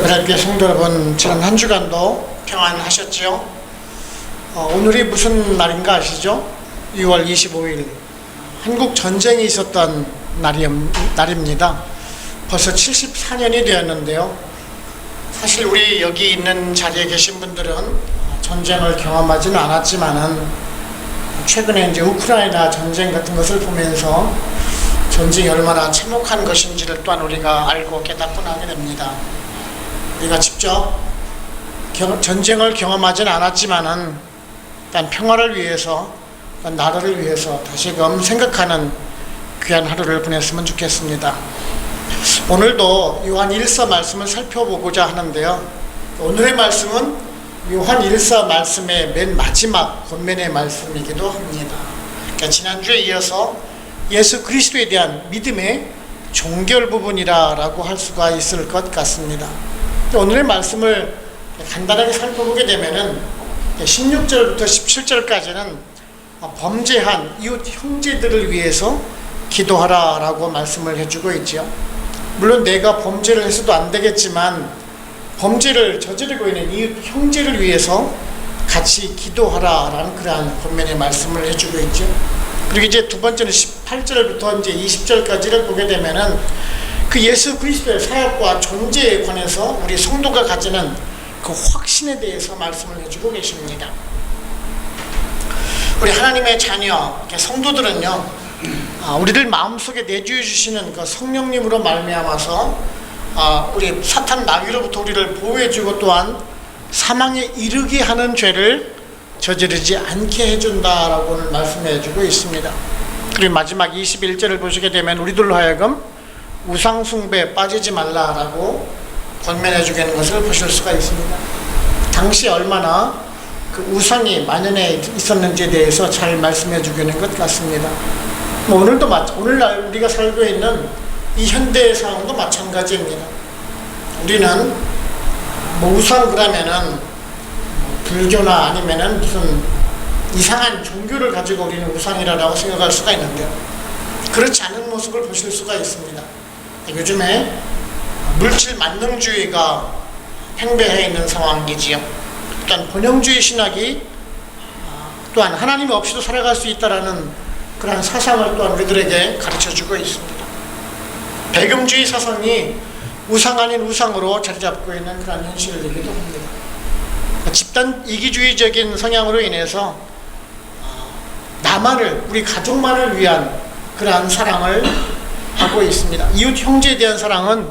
베랄교회 성도 여러분, 지난 한 주간도 평안하셨지요? 오늘이 무슨 날인가 아시죠? 6월 25일 한국 전쟁이 있었던 날입니다. 벌써 74년이 되었는데요. 사실 우리 여기 있는 자리에 계신 분들은 전쟁을 경험하지는 않았지만은 최근에 이제 우크라이나 전쟁 같은 것을 보면서 전쟁이 얼마나 참혹한 것인지를 또한 우리가 알고 깨닫곤 하게 됩니다. 우리가 직접 전쟁을 경험하지는 않았지만은 일단 평화를 위해서, 나라를 위해서 다시금 생각하는 귀한 하루를 보냈으면 좋겠습니다. 오늘도 요한 1서 말씀을 살펴보고자 하는데요. 오늘의 말씀은 요한 1서 말씀의 맨 마지막 권면의 말씀이기도 합니다. 그러니까 지난주에 이어서 예수 그리스도에 대한 믿음의 종결 부분이라고 할 수가 있을 것 같습니다. 오늘의 말씀을 간단하게 살펴보게 되면은 16절부터 17절까지는 범죄한 이웃 형제들을 위해서 기도하라 라고 말씀을 해주고 있죠. 물론 내가 범죄를 해서도 안 되겠지만 범죄를 저지르고 있는 이웃 형제를 위해서 같이 기도하라 라는 그러한 권면의 말씀을 해주고 있죠. 그리고 이제 두 번째는 18절부터 이제 20절까지를 보게 되면은 그 예수 그리스도의 사역과 존재에 관해서 우리 성도가 가지는 그 확신에 대해서 말씀을 해주고 계십니다. 우리 하나님의 자녀 성도들은요, 우리들 마음속에 내주해 주시는 그 성령님으로 말미암아서 우리 사탄 마귀로부터 우리를 보호해주고 또한 사망에 이르게 하는 죄를 저지르지 않게 해준다라고 오늘 말씀해주고 있습니다. 그리고 마지막 21절을 보시게 되면 우리들로 하여금 우상숭배에 빠지지 말라라고 권면해주게 하는 것을 보실 수가 있습니다. 당시 얼마나 그 우상이 만연해 있었는지에 대해서 잘 말씀해주게 하는 것 같습니다. 오늘날 우리가 살고 있는 이 현대 상황도 마찬가지입니다. 우리는 우상 그러면은 불교나 아니면은 무슨 이상한 종교를 가지고 우리는 우상이라고 생각할 수가 있는데요. 그렇지 않은 모습을 보실 수가 있습니다. 요즘에 물질 만능주의가 팽배해 있는 상황이지요. 일단 본영주의 신학이 또한 하나님 없이도 살아갈 수 있다라는 그런 사상을 또한 우리들에게 가르쳐주고 있습니다. 배금주의 사상이 우상 아닌 우상으로 자리 잡고 있는 그런 현실이기도 합니다. 집단 이기주의적인 성향으로 인해서 나만을, 우리 가족만을 위한 그러한 사랑을 하고 있습니다. 이웃 형제에 대한 사랑은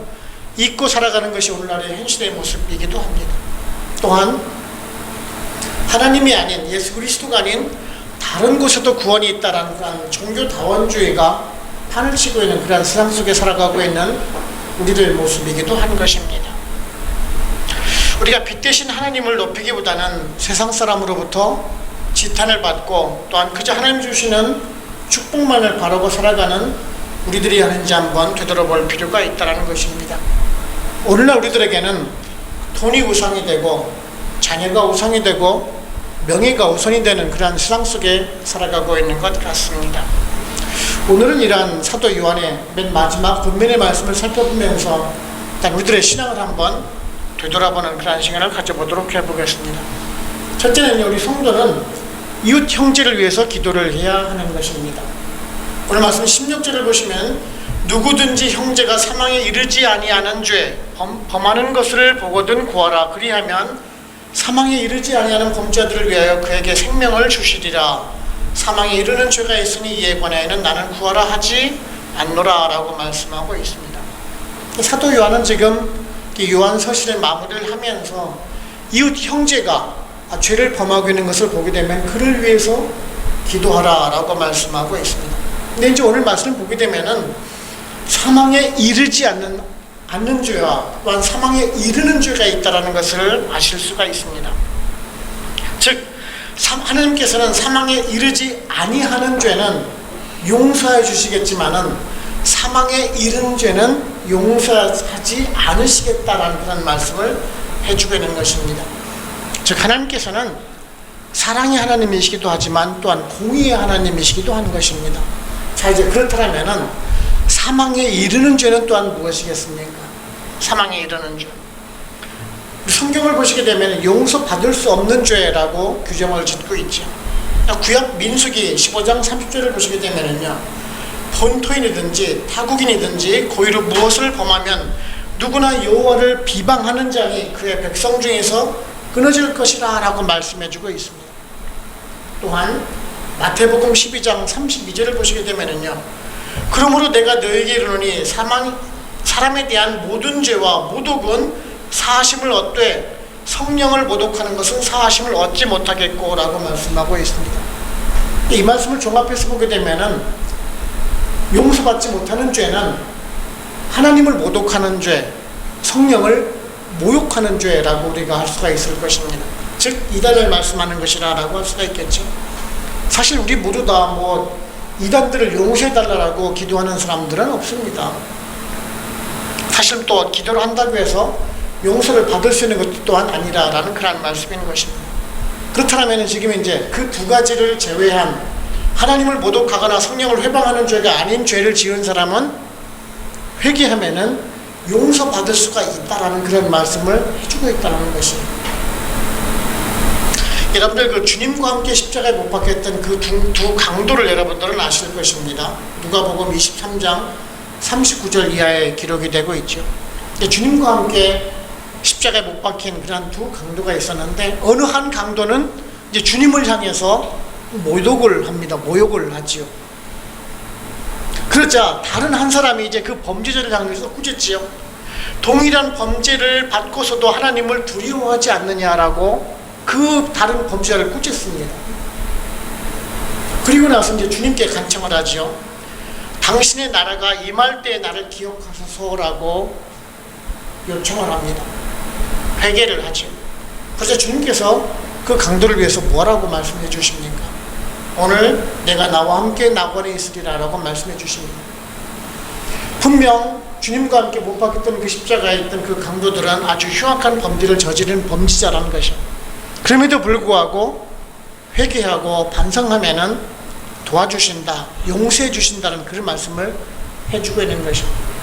잊고 살아가는 것이 오늘날의 현실의 모습이기도 합니다. 또한 하나님이 아닌, 예수 그리스도가 아닌 다른 곳에도 구원이 있다라는 그런 종교다원주의가 판을 치고 있는 그런 세상 속에 살아가고 있는 우리들의 모습이기도 한 것입니다. 우리가 빛 대신 하나님을 높이기보다는 세상 사람으로부터 지탄을 받고 또한 그저 하나님 주시는 축복만을 바라고 살아가는 우리들이 하는지 한번 되돌아볼 필요가 있다는 것입니다. 오늘날 우리들에게는 돈이 우상이 되고 자녀가 우상이 되고 명예가 우선이 되는 그러한 세상 속에 살아가고 있는 것 같습니다. 오늘은 이러한 사도 요한의 맨 마지막 권면의 말씀을 살펴보면서 일단 우리들의 신앙을 한번 되돌아보는 그런 시간을 가져보도록 해보겠습니다. 첫째는 우리 성도는 이웃 형제를 위해서 기도를 해야 하는 것입니다. 오늘 말씀 16절을 보시면 누구든지 형제가 사망에 이르지 아니하는 죄 범하는 것을 보거든 구하라. 그리하면 사망에 이르지 아니하는 범죄자들을 위하여 그에게 생명을 주시리라. 사망에 이르는 죄가 있으니 이에 관하여는 나는 구하라 하지 않노라 라고 말씀하고 있습니다. 사도 요한은 지금 요한서신의 마무리를 하면서 이웃 형제가 죄를 범하고 있는 것을 보게 되면 그를 위해서 기도하라 라고 말씀하고 있습니다. 근데 이제 오늘 말씀을 보게 되면은 사망에 이르지 않는 죄와 또한 사망에 이르는 죄가 있다는 것을 아실 수가 있습니다. 즉 하나님께서는 사망에 이르지 아니하는 죄는 용서해 주시겠지만은 사망에 이르는 죄는 용서하지 않으시겠다라는 그런 말씀을 해주고 있는 것입니다. 즉 하나님께서는 사랑의 하나님이시기도 하지만 또한 공의의 하나님이시기도 한 것입니다. 자, 이제 그렇다면은 사망에 이르는 죄는 또한 무엇이겠습니까? 사망에 이르는 죄. 성경을 보시게 되면 용서받을 수 없는 죄라고 규정을 짓고 있죠. 구약 민수기 15장 30절을 보시게 되면요, 본토인이든지 타국인이든지 고의로 무엇을 범하면 누구나 여호와를 비방하는 자니 그의 백성 중에서 끊어질 것이라 라고 말씀해주고 있습니다. 또한 마태복음 12장 32절을 보시게 되면요, 그러므로 내가 너에게 이르노니 사람에 대한 모든 죄와 모독은 사하심을 얻되 성령을 모독하는 것은 사하심을 얻지 못하겠고 라고 말씀하고 있습니다. 이 말씀을 종합해서 보게 되면은 용서받지 못하는 죄는 하나님을 모독하는 죄, 성령을 모욕하는 죄라고 우리가 할 수가 있을 것입니다. 즉 이단을 말씀하는 것이라고 할 수가 있겠죠. 사실 우리 모두 다 이단들을 용서해달라고 기도하는 사람들은 없습니다. 사실 또 기도를 한다고 해서 용서를 받을 수 있는 것도 또한 아니라라는 그런 말씀인 것입니다. 그렇다면 지금 이제 그 두 가지를 제외한 하나님을 모독하거나 성령을 회방하는 죄가 아닌 죄를 지은 사람은 회개하면은 용서받을 수가 있다라는 그런 말씀을 해주고 있다는 것입니다. 여러분들 그 주님과 함께 십자가에 못 박혔던 그 두 강도를 여러분들은 아실 것입니다. 누가복음 23장 39절 이하에 기록이 되고 있죠. 주님과 함께 십자가에 못 박힌 그런 두 강도가 있었는데, 어느 한 강도는 이제 주님을 향해서 모독을 합니다. 모욕을 하지요. 그러자 다른 한 사람이 이제 그 범죄자를 향해서 꾸짖지요. 동일한 범죄를 받고서도 하나님을 두려워하지 않느냐라고 그 다른 범죄자를 꾸짖습니다. 그리고 나서 이제 주님께 간청을 하지요. 당신의 나라가 임할 때 나를 기억하소서라고 요청을 합니다. 회개를 하죠. 그래서 주님께서 그 강도를 위해서 뭐라고 말씀해 주십니까? 오늘 내가 나와 함께 낙원에 있으리라 라고 말씀해 주십니다. 분명 주님과 함께 못 박혔던 그 십자가에 있던 그 강도들은 아주 흉악한 범죄를 저지른 범죄자라는 것이죠. 그럼에도 불구하고 회개하고 반성하면은 도와주신다, 용서해 주신다는 그런 말씀을 해주고 있는 것입니다.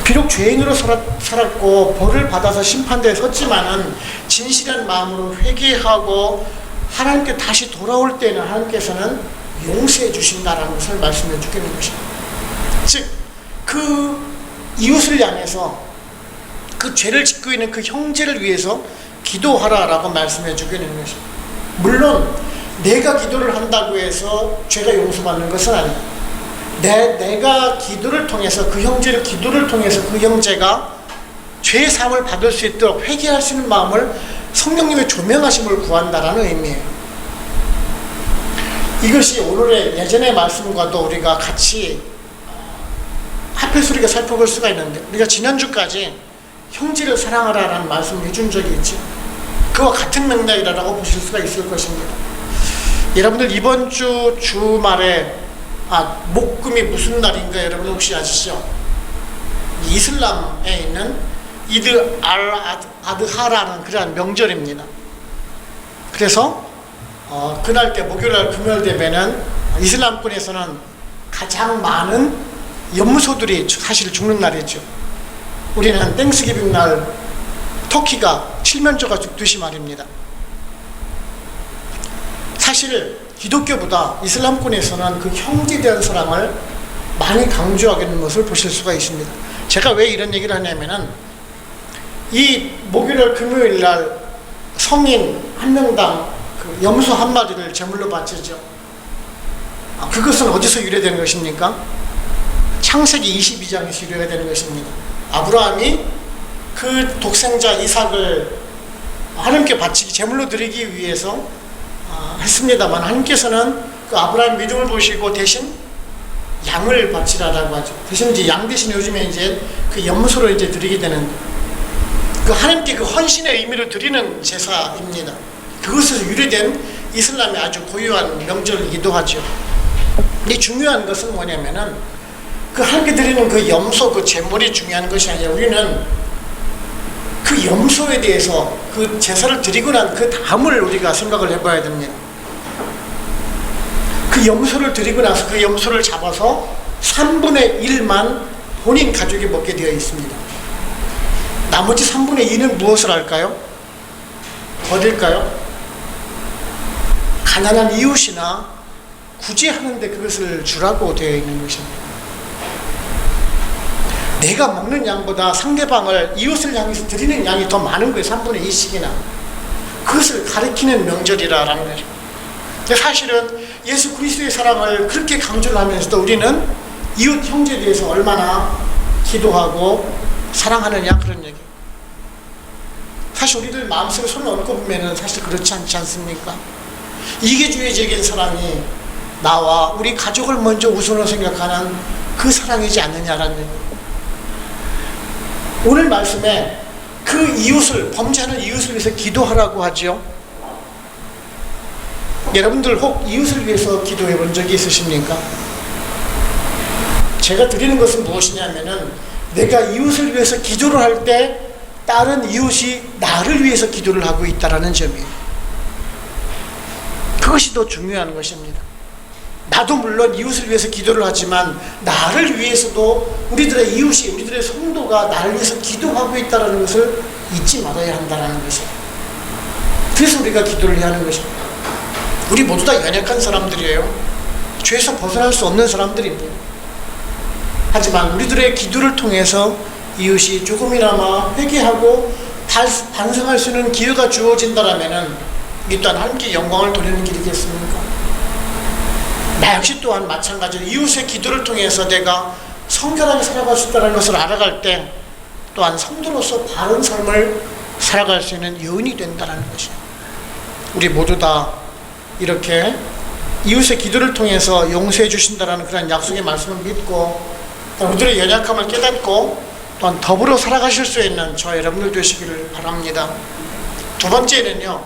비록 죄인으로 살았고 벌을 받아서 심판대에 섰지만은 진실한 마음으로 회개하고 하나님께 다시 돌아올 때는 하나님께서는 용서해 주신다라는 것을 말씀해 주시는 것입니다. 즉, 그 이웃을 향해서 그 죄를 짓고 있는 그 형제를 위해서 기도하라라고 말씀해 주고 있는 것입니다. 물론 내가 기도를 한다고 해서 죄가 용서받는 것은 아닙니다. 내가 기도를 통해서 그 형제를 기도를 통해서 그 형제가 죄의 사함을 받을 수 있도록 회개할 수 있는 마음을 성령님의 조명하심을 구한다라는 의미예요. 이것이 오늘의 예전의 말씀과도 우리가 같이 합해서 우리가 살펴볼 수가 있는데, 우리가 지난주까지 형제를 사랑하라라는 말씀을 해준 적이 있죠. 그와 같은 맥락이라고 보실 수가 있을 것입니다. 여러분들 이번 주 주말에 목금이 무슨 날인가 여러분 혹시 아시죠? 이슬람에 있는 이드 알 아드하라는 그러한 명절입니다. 그래서 그날 때 목요일날 금요일 되면은 이슬람권에서는 가장 많은 연무소들이 사실 죽는 날이죠. 우리는 땡스기빙 날 터키가 칠면조가 죽듯이 말입니다. 사실 기독교보다 이슬람권에서는 그 형제에 대한 사랑을 많이 강조하게 되는 것을 보실 수가 있습니다. 제가 왜 이런 얘기를 하냐면은 이 목요일 금요일 날 성인 한 명당 그 염소 한 마리를 제물로 바치죠. 그것은 어디서 유래되는 것입니까? 창세기 22장에서 유래되는 것입니다. 아브라함이 그 독생자 이삭을 하나님께 바치기 제물로 드리기 위해서 했습니다만, 하나님께서는 그 아브라함 믿음을 보시고 대신 양을 바치라라고 하죠. 대신 이제 양 대신 요즘에 이제 그 염소를 이제 드리게 되는, 그 하나님께 그 헌신의 의미로 드리는 제사입니다. 그것에서 유래된 이슬람의 아주 고유한 명절이기도 하죠. 근데 중요한 것은 뭐냐면은 그 하나님께 드리는 그 염소 그 제물이 중요한 것이 아니라 우리는 그 염소에 대해서 그 제사를 드리고 난 그 다음을 우리가 생각을 해봐야 됩니다. 그 염소를 드리고 나서 그 염소를 잡아서 3분의 1만 본인 가족이 먹게 되어 있습니다. 나머지 3분의 2는 무엇을 할까요? 버릴까요? 가난한 이웃이나 구제하는데 그것을 주라고 되어 있는 것입니다. 내가 먹는 양보다 상대방을, 이웃을 향해서 드리는 양이 더 많은 거예요. 3분의 2씩이나. 그것을 가리키는 명절이라는 거죠. 사실은 예수 그리스도의 사랑을 그렇게 강조를 하면서도 우리는 이웃 형제에 대해서 얼마나 기도하고 사랑하느냐, 그런 얘기. 사실 우리들 마음속에 손을 얹고 보면은 사실 그렇지 않지 않습니까? 이기주의적인 사랑이 나와 우리 가족을 먼저 우선으로 생각하는 그 사랑이지 않느냐라는 얘기. 오늘 말씀에 그 이웃을, 범죄하는 이웃을 위해서 기도하라고 하죠. 여러분들 혹 이웃을 위해서 기도해 본 적이 있으십니까? 제가 드리는 것은 무엇이냐면은, 내가 이웃을 위해서 기도를 할 때 다른 이웃이 나를 위해서 기도를 하고 있다는 점이에요. 그것이 더 중요한 것입니다. 나도 물론 이웃을 위해서 기도를 하지만 나를 위해서도 우리들의 이웃이, 우리들의 성도가 나를 위해서 기도하고 있다는 것을 잊지 말아야 한다는 것이에요. 그래서 우리가 기도를 해야 하는 것입니다. 우리 모두 다 연약한 사람들이에요. 죄에서 벗어날 수 없는 사람들입니다. 하지만 우리들의 기도를 통해서 이웃이 조금이나마 회개하고 반성할 수 있는 기회가 주어진다면 이 또한 하나님께 영광을 돌리는 길이겠습니까? 나 역시 또한 마찬가지로 이웃의 기도를 통해서 내가 성결하게 살아갈 수 있다는 것을 알아갈 때 또한 성도로서 바른 삶을 살아갈 수 있는 요인이 된다는 것이에요. 우리 모두 다 이렇게 이웃의 기도를 통해서 용서해 주신다는 그런 약속의 말씀을 믿고 우리들의 연약함을 깨닫고 또한 더불어 살아가실 수 있는 저 여러분들 되시기를 바랍니다. 두 번째는요,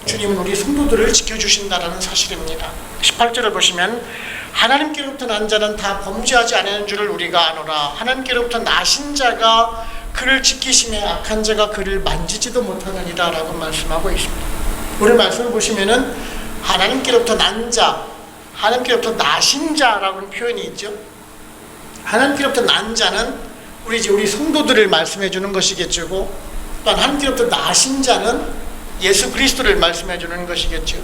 주님은 우리 성도들을 지켜주신다는 사실입니다. 18절을 보시면 하나님께로부터 난 자는 다 범죄하지 않은 줄을 우리가 아노라. 하나님께로부터 나신 자가 그를 지키심에 악한 자가 그를 만지지도 못하느니라 라고 말씀하고 있습니다. 오늘 말씀을 보시면은 하나님께로부터 난 자, 하나님께로부터 나신 자라는 표현이 있죠. 하나님께로부터 난 자는 우리 성도들을 말씀해 주는 것이겠죠. 또한 하나님께로부터 나신 자는 예수 그리스도를 말씀해 주는 것이겠죠.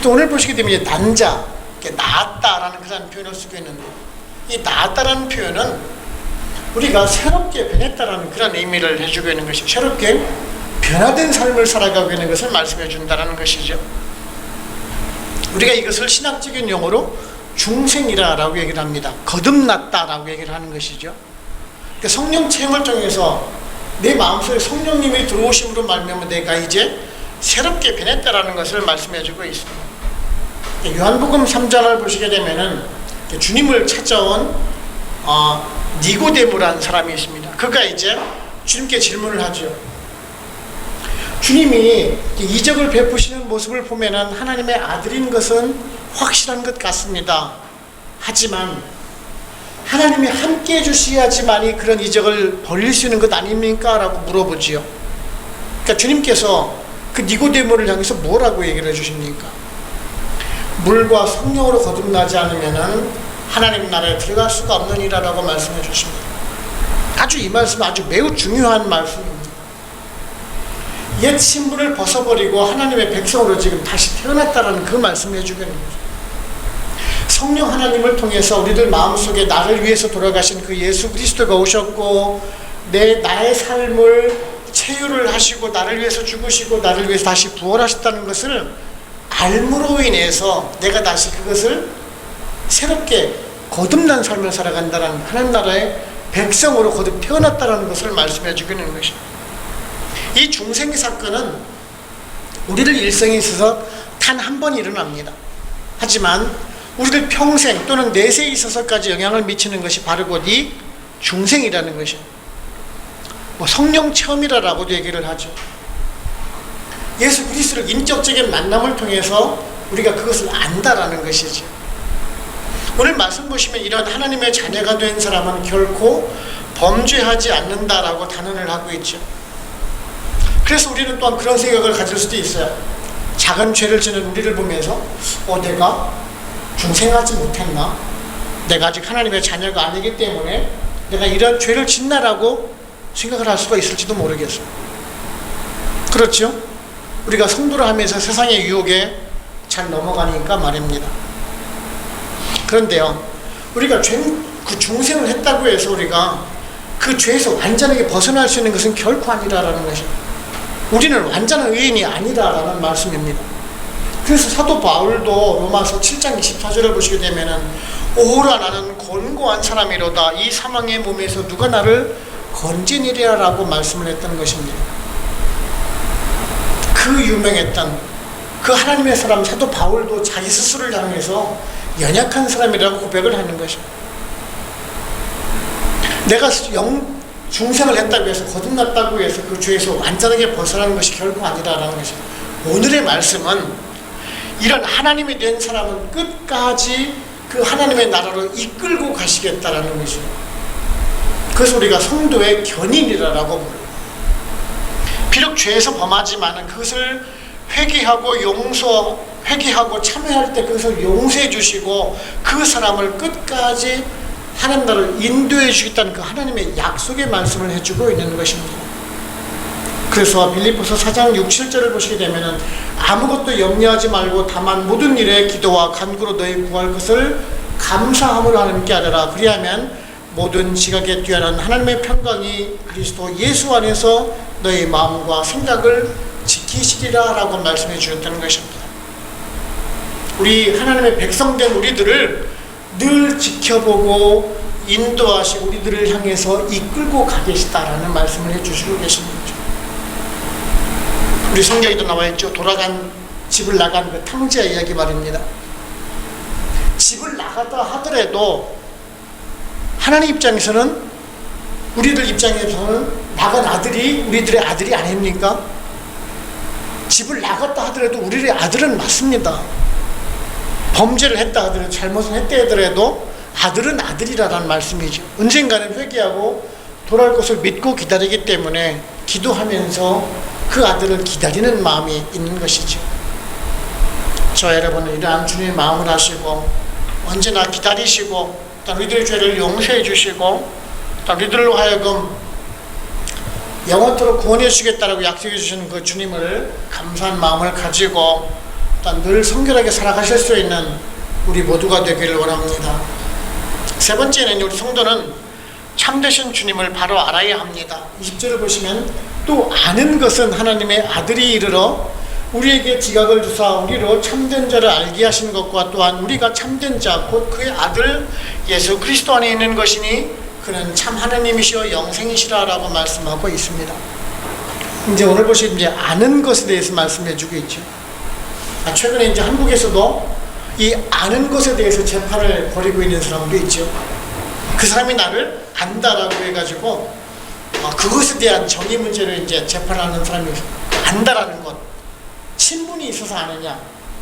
또 오늘 보시게 되면 난 자, 나았다라는 그런 표현을 쓰고 있는데, 이 나았다라는 표현은 우리가 새롭게 변했다라는 그런 의미를 해주고 있는 것이죠. 새롭게 변화된 삶을 살아가고 있는 것을 말씀해 준다는 것이죠. 우리가 이것을 신학적인 용어로 중생이라고 얘기를 합니다. 거듭났다라고 얘기를 하는 것이죠. 그러니까 성령 체험을 통해서 내 마음속에 성령님이 들어오심으로 말미암아 내가 이제 새롭게 변했다라는 것을 말씀해주고 있습니다. 요한복음 3장을 보시게 되면은 주님을 찾아온 니고데모라는 사람이 있습니다. 그가 이제 주님께 질문을 하죠. 주님이 이적을 베푸시는 모습을 보면은 하나님의 아들인 것은 확실한 것 같습니다. 하지만 하나님이 함께 해주셔야지만이 그런 이적을 벌릴 수 있는 것 아닙니까? 라고 물어보지요. 그러니까 주님께서 그 니고데모를 향해서 뭐라고 얘기를 해주십니까? 물과 성령으로 거듭나지 않으면은 하나님 나라에 들어갈 수가 없느니라라고 말씀해 주십니다. 아주 이 말씀은 아주 매우 중요한 말씀입니다. 옛 신분을 벗어버리고 하나님의 백성으로 지금 다시 태어났다라는 그 말씀을 해주고 있는 거죠. 성령 하나님을 통해서 우리들 마음속에 나를 위해서 돌아가신 그 예수 그리스도가 오셨고 나의 삶을 체유를 하시고 나를 위해서 죽으시고 나를 위해서 다시 부활하셨다는 것을 알므로 인해서 내가 다시 그것을 새롭게 거듭난 삶을 살아간다는 하나님 나라의 백성으로 거듭 태어났다는 것을 말씀해 주고 있는 것입니다. 이 중생의 사건은 우리들 일생에 있어서 단 한 번 일어납니다. 하지만 우리들 평생 또는 내세에 있어서까지 영향을 미치는 것이 바로 곧 이 중생이라는 것입니다. 성령 체험이라고도 얘기를 하죠. 예수 그리스도를 인격적인 만남을 통해서 우리가 그것을 안다라는 것이죠. 오늘 말씀 보시면 이런 하나님의 자녀가 된 사람은 결코 범죄하지 않는다라고 단언을 하고 있죠. 그래서 우리는 또한 그런 생각을 가질 수도 있어요. 작은 죄를 지는 우리를 보면서 내가 중생하지 못했나? 내가 아직 하나님의 자녀가 아니기 때문에 내가 이런 죄를 짓나라고 생각을 할 수가 있을지도 모르겠어요. 그렇죠? 우리가 성도를 하면서 세상의 유혹에 잘 넘어가니까 말입니다. 그런데요, 우리가 그 중생을 했다고 해서 우리가 그 죄에서 완전하게 벗어날 수 있는 것은 결코 아니라라는 것입니다. 우리는 완전한 의인이 아니라라는 말씀입니다. 그래서 사도 바울도 로마서 7장 24절을 보시게 되면은 오호라 나는 곤고한 사람이로다 이 사망의 몸에서 누가 나를 건지니리라라고 말씀을 했다는 것입니다. 그 유명했던 그 하나님의 사람 사도 바울도 자기 스스로를 향해서 연약한 사람이라고 고백을 하는 것입니다. 내가 중생을 했다고 해서 거듭났다고 해서 그 죄에서 완전하게 벗어나는 것이 결코 아니라는 것입니다. 오늘의 말씀은 이런 하나님이 된 사람은 끝까지 그 하나님의 나라로 이끌고 가시겠다라는 것입니다. 그래서 우리가 성도의 견인이라고 부릅니다. 비록 죄에서 범하지만 그것을 회개하고 참회할 때 그것을 용서해 주시고 그 사람을 끝까지 하나님 나라를 인도해 주겠다는 그 하나님의 약속의 말씀을 해주고 있는 것입니다. 그래서 빌립보서 4장 6, 7절을 보시게 되면 아무것도 염려하지 말고 다만 모든 일에 기도와 간구로 너희 구할 것을 감사함으로 하나님께 하리라. 그리하면 모든 지각에 뛰어난 하나님의 평강이 그리스도 예수 안에서 너희 마음과 생각을 지키시리라 라고 말씀해 주셨다는 것입니다. 우리 하나님의 백성된 우리들을 늘 지켜보고 인도하시고 우리들을 향해서 이끌고 가계시다라는 말씀을 해주시고 계십니다. 우리 성경에도 나와있죠. 돌아간 집을 나간 그 탕자 이야기 말입니다. 집을 나갔다 하더라도 하나님 입장에서는 우리들 입장에서는 나간 아들이 우리들의 아들이 아닙니까? 집을 나갔다 하더라도 우리의 아들은 맞습니다. 범죄를 했다 하더라도 잘못을 했다 하더라도 아들은 아들이라는 말씀이죠. 언젠가는 회개하고 돌아올 것을 믿고 기다리기 때문에 기도하면서 그 아들을 기다리는 마음이 있는 것이죠. 저 여러분은 이러한 주님의 마음을 하시고 언제나 기다리시고 또 우리들의 죄를 용서해 주시고 또 우리들로 하여금 영원토록 구원해 주시겠다라고 약속해 주시는 그 주님을 감사한 마음을 가지고 늘 성결하게 살아가실 수 있는 우리 모두가 되기를 원합니다. 세 번째는 우리 성도는 참되신 주님을 바로 알아야 합니다. 20절을 보시면 또 아는 것은 하나님의 아들이 이르러 우리에게 지각을 주사 우리로 참된 자를 알게 하신 것과 또한 우리가 참된 자 곧 그의 아들 예수 그리스도 안에 있는 것이니 그는 참 하나님이시여 영생이시라 라고 말씀하고 있습니다. 이제 오늘 보시면 이제 아는 것에 대해서 말씀해 주고 있죠. 최근에 이제 한국에서도 이 아는 것에 대해서 재판을 벌이고 있는 사람도 있죠. 그 사람이 나를 안다라고 해가지고 그것에 대한 정의 문제를 이제 재판하는 사람이 안다라는 것. 친분이 있어서 아느냐,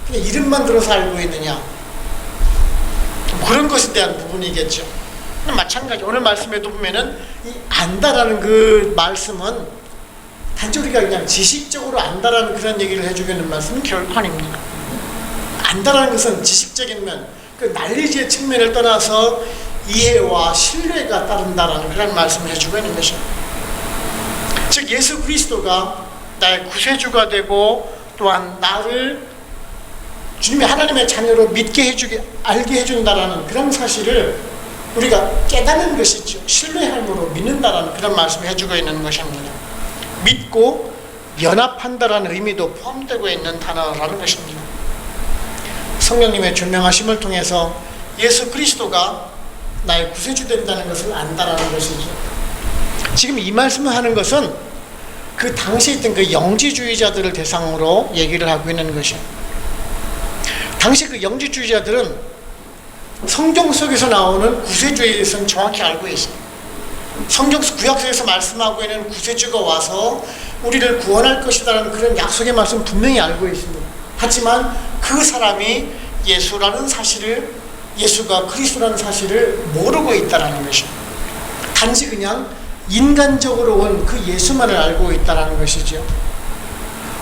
그냥 이름만 들어서 알고 있느냐, 그런 것에 대한 부분이겠죠. 마찬가지 오늘 말씀에도 보면은 이 안다라는 그 말씀은 단지 우리가 그냥 지식적으로 안다라는 그런 얘기를 해주겠는 말씀은 결코 아닙니다. 안다라는 것은 지식적인 면, 그 난리지의 측면을 떠나서 이해와 신뢰가 따른다라는 그런 말씀을 해주고 있는 것입니다. 즉 예수 그리스도가 나의 구세주가 되고 또한 나를 주님의 하나님의 자녀로 믿게 해주게 알게 해준다라는 그런 사실을 우리가 깨닫는 것이죠. 신뢰함으로 믿는다라는 그런 말씀을 해주고 있는 것입니다. 믿고 연합한다라는 의미도 포함되고 있는 단어라는 것입니다. 성령님의 조명하심을 통해서 예수 그리스도가 나의 구세주 된다는 것을 안다라는 것이죠. 지금 이 말씀을 하는 것은 그 당시에 있던 그 영지주의자들을 대상으로 얘기를 하고 있는 것이에요. 당시 그 영지주의자들은 성경 속에서 나오는 구세주에 대해서는 정확히 알고 있습니다. 성경 구약성에서 말씀하고 있는 구세주가 와서 우리를 구원할 것이라는 그런 약속의 말씀 분명히 알고 있습니다. 하지만 그 사람이 예수라는 사실을, 예수가 그리스도라는 사실을 모르고 있다는 것입니다. 단지 그냥 인간적으로 온 그 예수만을 알고 있다는 것이죠.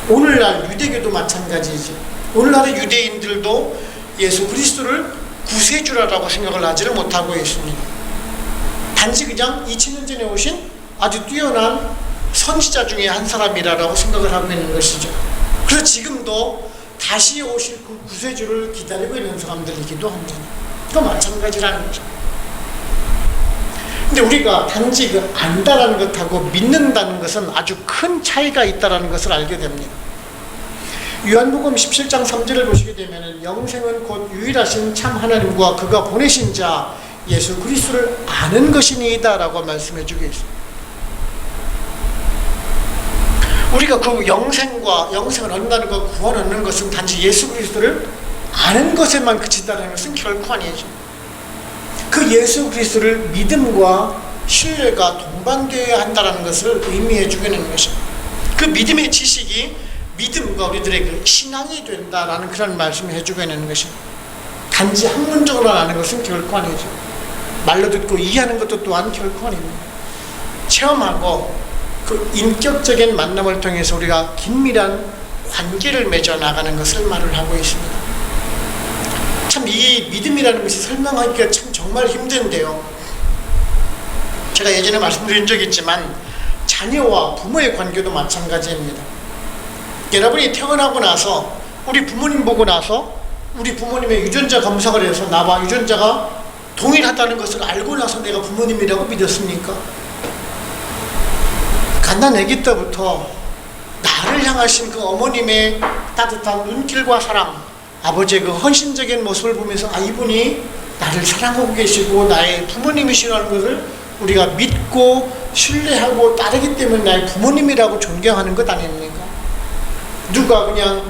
오늘날 유대교도 마찬가지죠. 오늘날의 유대인들도 예수 그리스도를 구세주라고 생각을 하지를 못하고 있습니다. 단지 그냥 2000년 전에 오신 아주 뛰어난 선지자 중에 한 사람이라고 생각을 하고 있는 것이죠. 그래서 지금도 다시 오실 그 구세주를 기다리고 있는 사람들이기도 합니다. 그 마찬가지라는 거죠. 근데 우리가 단지 그 안다라는 것하고 믿는다는 것은 아주 큰 차이가 있다는 것을 알게 됩니다. 요한복음 17장 3절을 보시게 되면 영생은 곧 유일하신 참 하나님과 그가 보내신 자 예수 그리스도를 아는 것이니이다 라고 말씀해 주고 있습니다. 우리가 그 영생을 얻는다는 것, 구원 얻는 것은 단지 예수 그리스도를 아는 것에만 그친다는 것은 결코 아니죠. 그 예수 그리스도를 믿음과 신뢰가 동반되어야 한다는 것을 의미해 주게 되는 것입니다. 그 믿음의 지식이 믿음과 우리들의 그 신앙이 된다라는 그런 말씀을 해주고 있는 것입니다. 단지 학문적으로 아는 것은 결코 아니죠. 말로 듣고 이해하는 것도 또한 결코 아닙니다. 체험하고 그 인격적인 만남을 통해서 우리가 긴밀한 관계를 맺어 나가는 것을 말을 하고 있습니다. 참 이 믿음이라는 것이 설명하기가 참 정말 힘든데요. 제가 예전에 말씀드린 적이 있지만 자녀와 부모의 관계도 마찬가지입니다. 여러분이 태어나고 나서 우리 부모님 보고 나서 우리 부모님의 유전자 검사를 해서 나와 유전자가 동일하다는 것을 알고 나서 내가 부모님이라고 믿었습니까? 갓난 아기 때부터 나를 향하신 그 어머님의 따뜻한 눈길과 사랑, 아버지의 그 헌신적인 모습을 보면서 이분이 나를 사랑하고 계시고 나의 부모님이시라는 것을 우리가 믿고 신뢰하고 따르기 때문에 나의 부모님이라고 존경하는 것 아닙니까? 누가 그냥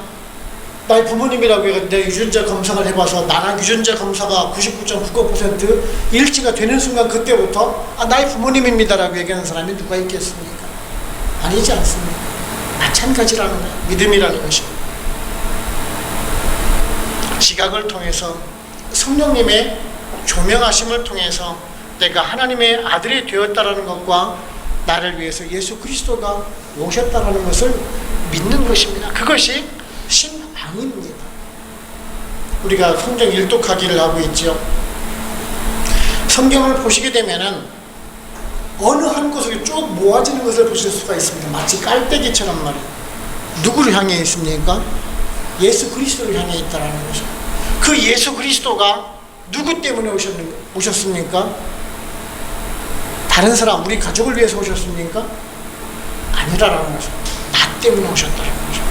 나의 부모님이라고 해서 내 유전자 검사를 해봐서 나랑 유전자 검사가 99.99% 일치가 되는 순간 그때부터 나의 부모님입니다라고 얘기하는 사람이 누가 있겠습니까? 아니지 않습니까? 마찬가지라는 거예요. 믿음이라는 것입니다. 지각을 통해서 성령님의 조명하심을 통해서 내가 하나님의 아들이 되었다라는 것과 나를 위해서 예수 그리스도가 오셨다라는 것을 믿는 것입니다. 그것이 신앙입니다. 우리가 성경 일독하기를 하고 있죠. 성경을 보시게 되면은 어느 한 곳에 쭉 모아지는 것을 보실 수가 있습니다. 마치 깔때기처럼 말이에요. 누구를 향해 있습니까? 예수 그리스도를 향해 있다라는 것이죠. 그 예수 그리스도가 누구 때문에 오셨습니까? 다른 사람, 우리 가족을 위해서 오셨습니까? 아니라라는 것이죠. 나 때문에 오셨다라는 거죠.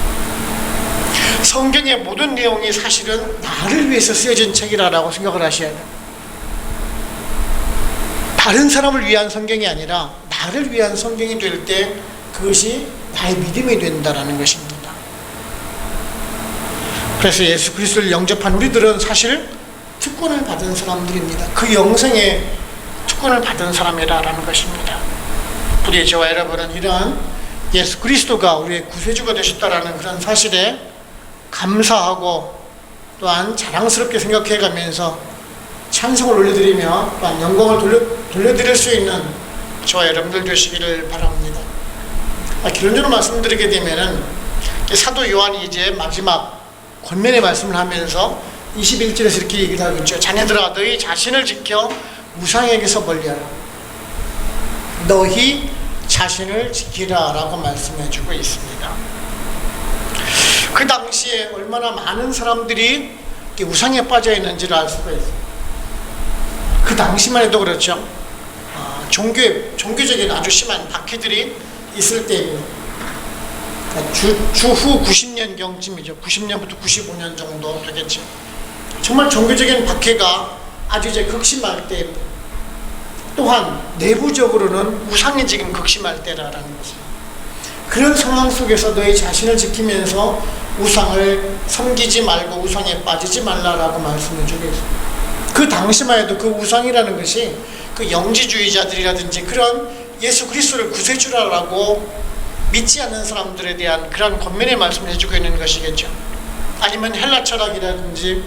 성경의 모든 내용이 사실은 나를 위해서 쓰여진 책이라고 생각을 하셔야 돼요. 다른 사람을 위한 성경이 아니라 나를 위한 성경이 될 때 그것이 나의 믿음이 된다라는 것입니다. 그래서 예수 그리스도를 영접한 우리들은 사실 특권을 받은 사람들입니다. 그 영생에 특권을 받은 사람이라는 것입니다. 우리 저와 여러분은 이러한 예수 그리스도가 우리의 구세주가 되셨다라는 그런 사실에 감사하고 또한 자랑스럽게 생각해가면서 찬송을 올려드리며 또한 영광을 돌려드릴 수 있는 저와 여러분들 되시기를 바랍니다. 결론적으로 말씀드리게 되면은 사도 요한이 이제 마지막 권면의 말씀을 하면서 21절에서 이렇게 얘기를 하고 있죠. 자녀들아 너희 자신을 지켜 우상에게서 멀리하라. 너희 자신을 지키라 라고 말씀해 주고 있습니다. 그 당시에 얼마나 많은 사람들이 우상에 빠져 있는지를 알 수가 있어요. 그 당시만 해도 그렇죠. 종교적인 아주 심한 박해들이 있을 때입니다. 주후 90년경쯤이죠. 90년부터 95년 정도 되겠죠. 정말 종교적인 박해가 아주 이제 극심할 때입니다. 또한 내부적으로는 우상이 지금 극심할 때라는 거죠. 그런 상황 속에서 너희 자신을 지키면서 우상을 섬기지 말고 우상에 빠지지 말라라고 말씀해 주고 있습니다. 그 당시만 해도 그 우상이라는 것이 그 영지주의자들이라든지 그런 예수 그리스도를 구세주라고 믿지 않는 사람들에 대한 그런 권면의 말씀을 해주고 있는 것이겠죠. 아니면 헬라 철학이라든지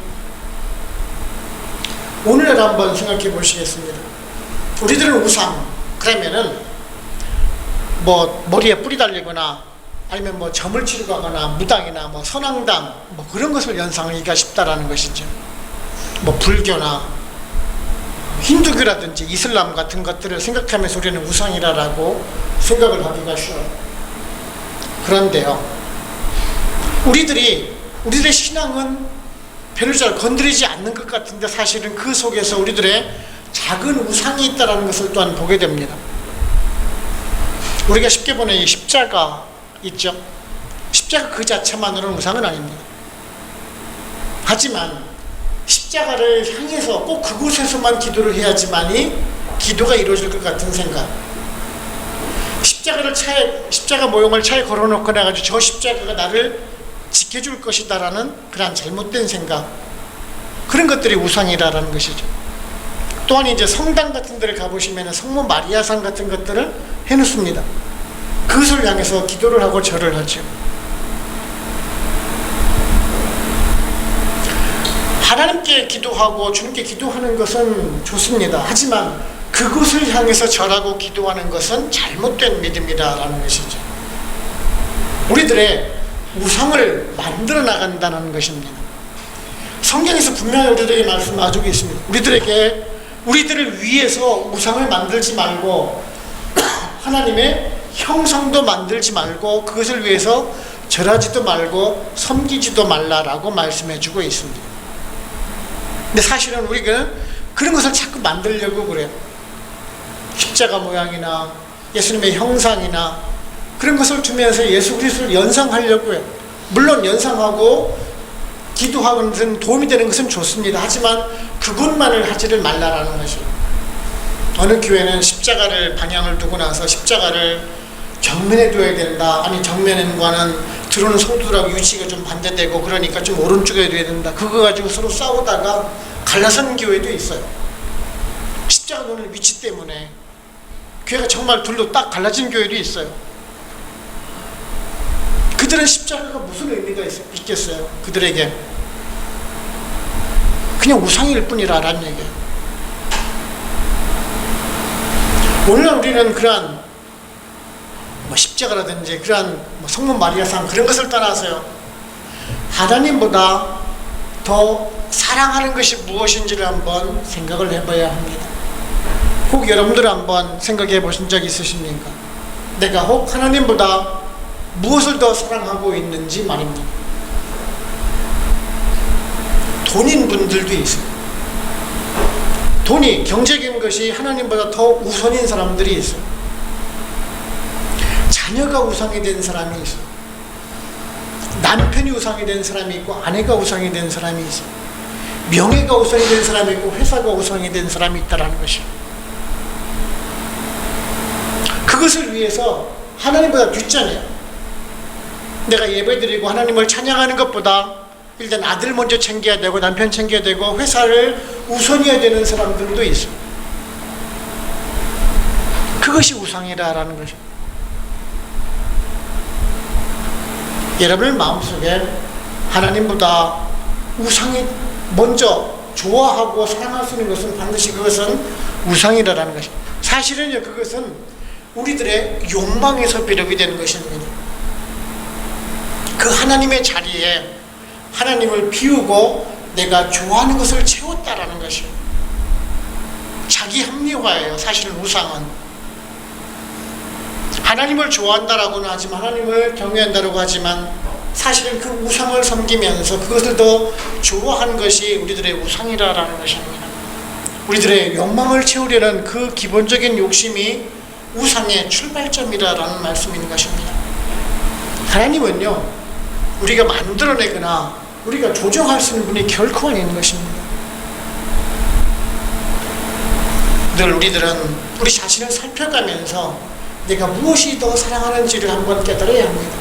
오늘날 한번 생각해 보시겠습니다. 우리들은 우상 그러면은 뭐 머리에 뿌리 달리거나 아니면 뭐 점을 치러 가거나 무당이나 뭐 선앙당 뭐 그런 것을 연상하기가 쉽다라는 것이죠. 뭐 불교나 힌두교라든지 이슬람 같은 것들을 생각하면서 우리는 우상이라고 생각을 하기가 쉬워요. 그런데요, 우리들의 신앙은 별로 잘 건드리지 않는 것 같은데 사실은 그 속에서 우리들의 작은 우상이 있다는 것을 또한 보게 됩니다. 우리가 쉽게 보는 이 십자가 있죠. 십자가 그 자체만으로는 우상은 아닙니다. 하지만 십자가를 향해서 꼭 그곳에서만 기도를 해야지만이 기도가 이루어질 것 같은 생각, 십자가 모형을 차에 걸어놓고 나가지고 저 십자가가 나를 지켜줄 것이다라는 그런 잘못된 생각, 그런 것들이 우상이라는 것이죠. 또한 이제 성당 같은 데를 가보시면 성모 마리아상 같은 것들을 해놓습니다. 그것을 향해서 기도를 하고 절을 하죠. 하나님께 기도하고 주님께 기도하는 것은 좋습니다. 하지만 그것을 향해서 절하고 기도하는 것은 잘못된 믿음이라는 것이죠. 우리들의 우상을 만들어 나간다는 것입니다. 성경에서 분명히 우리들에게 말씀하고 있습니다. 우리들을 위해서 우상을 만들지 말고 하나님의 형상도 만들지 말고 그것을 위해서 절하지도 말고 섬기지도 말라라고 말씀해 주고 있습니다. 근데 사실은 우리가 그런 것을 자꾸 만들려고 그래요. 십자가 모양이나 예수님의 형상이나 그런 것을 두면서 예수 그리스도를 연상하려고 해요. 물론 연상하고 기도하는 것은 도움이 되는 것은 좋습니다. 하지만 그것만을 하지를 말라라는 것이에요. 어느 교회는 십자가를 방향을 두고 나서 십자가를 정면에 둬야 된다. 아니 정면과는 들어오는 성도들하고 위치가 좀 반대되고 그러니까 좀 오른쪽에 둬야 된다. 그거 가지고 서로 싸우다가 갈라선 교회도 있어요. 십자가 놓는 위치 때문에 교회가 정말 둘로 딱 갈라진 교회도 있어요. 그들은 십자가가 무슨 의미가 있겠어요? 그들에게 그냥 우상일 뿐이라는 얘기예요. 오늘날 우리는 그러한 십자가라든지 그러한 성모 마리아상 그런 것을 떠나서요, 하나님보다 더 사랑하는 것이 무엇인지를 한번 생각을 해봐야 합니다. 혹 여러분들 한번 생각해 보신 적 있으십니까? 내가 혹 하나님보다 무엇을 더 사랑하고 있는지 말입니다. 돈인 분들도 있어요. 돈이, 경제적인 것이 하나님보다 더 우선인 사람들이 있어요. 자녀가 우상이 된 사람이 있어요. 남편이 우상이 된 사람이 있고 아내가 우상이 된 사람이 있어요. 명예가 우상이 된 사람이 있고 회사가 우상이 된 사람이 있다는 것이에요. 그것을 위해서 하나님보다 뒷전이에요. 내가 예배드리고 하나님을 찬양하는 것보다 일단 아들 먼저 챙겨야 되고 남편 챙겨야 되고 회사를 우선해야 되는 사람들도 있어요. 그것이 우상이라는 것입니다. 여러분의 마음속에 하나님보다 우상이 먼저 좋아하고 사랑할 수 있는 것은 반드시 그것은 우상이라는 것입니다. 사실은요, 그것은 우리들의 욕망에서 비롯이 되는 것입니다. 그 하나님의 자리에 하나님을 비우고 내가 좋아하는 것을 채웠다라는 것이에요. 자기 합리화예요. 사실은 우상은 하나님을 좋아한다라고는 하지만, 하나님을 경외한다라고 하지만 사실은 그 우상을 섬기면서 그것을 더 좋아하는 것이 우리들의 우상이라는 것입니다. 우리들의 욕망을 채우려는 그 기본적인 욕심이 우상의 출발점이라는 말씀인 것입니다. 하나님은요, 우리가 만들어내거나 우리가 조정할 수 있는 분이 결코 아닌 것입니다. 늘 우리들은 우리 자신을 살펴가면서 내가 무엇이 더 사랑하는지를 한번 깨달아야 합니다.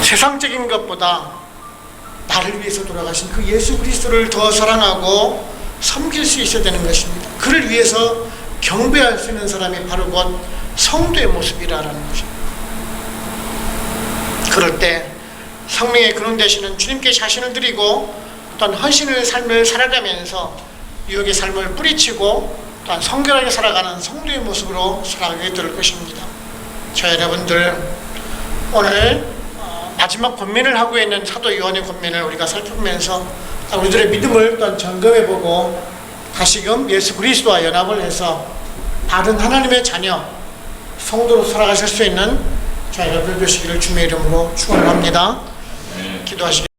세상적인 것보다 나를 위해서 돌아가신 그 예수 그리스도를 더 사랑하고 섬길 수 있어야 되는 것입니다. 그를 위해서 경배할 수 있는 사람이 바로 곧 성도의 모습이라는 것입니다. 그럴 때 성령의 근원 되시는 주님께 자신을 드리고 또한 헌신의 삶을 살아가면서 유혹의 삶을 뿌리치고 또한 성결하게 살아가는 성도의 모습으로 살아가게 될 것입니다. 저 여러분들, 오늘 마지막 권면을 하고 있는 사도 요한의 권면을 우리가 살펴보면서 우리들의 믿음을 또한 점검해보고 다시금 예수 그리스도와 연합을 해서 바른 하나님의 자녀, 성도로 살아가실 수 있는 저희가 되시기를 주님의 이름으로 축원합니다. 기도하시겠습니다.